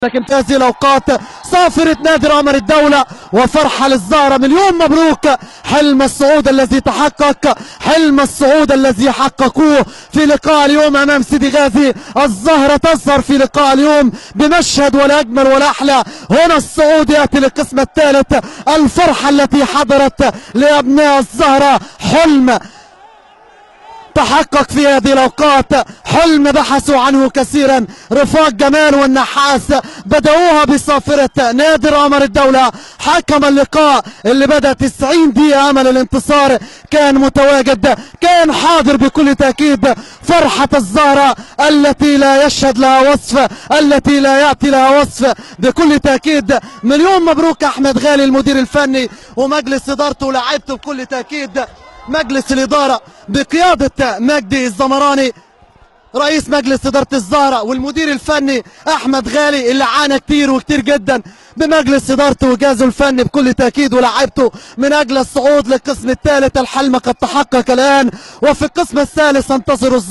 لكن في هذه الاوقات صافرة نادي رامر الدولة وفرحة للزهرة. مليون مبروك، حلم الصعود الذي تحقق، حلم الصعود الذي حققوه في لقاء اليوم امام سيدي غازي. الزهرة تظهر في لقاء اليوم بمشهد ولا اجمل ولا احلى. هنا الصعود ياتي للقسم الثالث. الفرحة التي حضرت لابناء الزهرة حلم تحقق في هذه الاوقات، حلم بحثوا عنه كثيرا. رفاق جمال والنحاس بدأوها بصافرة نادي رامر الدولة. حكم اللقاء اللي بدأ 90 دقيقة امل الانتصار كان متواجد، كان حاضر بكل تأكيد. فرحة الزهرة التي لا يشهد لها وصف، التي لا يأتي لها وصف بكل تأكيد. مليون مبروك احمد غالي المدير الفني ومجلس ادارته ولاعيبته بكل تأكيد. مجلس الإدارة بقيادة مجدي الزمراني رئيس مجلس إدارة الزهرة، والمدير الفني أحمد غالي اللي عانى كتير وكتير جدا بمجلس إدارته وجهازه الفني بكل تأكيد ولاعيبته من أجل الصعود للقسم الثالث. الحلم قد تحقق الآن، وفي القسم الثالث انتظروا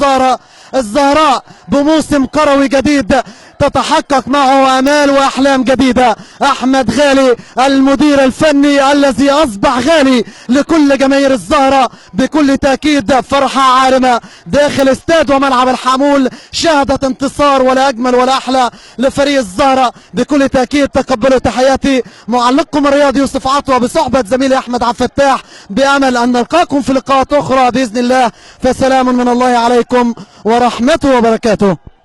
الزهراء بموسم كروي جديد تتحقق معه آمال وأحلام جديدة. أحمد غالي المدير الفني الذي أصبح غالي لكل جماهير الزهرة بكل تأكيد. فرحة عارمة داخل استاد وملعب الحمول شهدت انتصار ولا أجمل ولا أحلى لفريق الزهرة بكل تأكيد. تقبلوا تحياتي معلقكم الرياضي يوسف عطوة بصحبة زميلي أحمد عبد الفتاح، بأمل أن نلقاكم في لقاءات أخرى بإذن الله. فسلام من الله عليكم ورحمته وبركاته.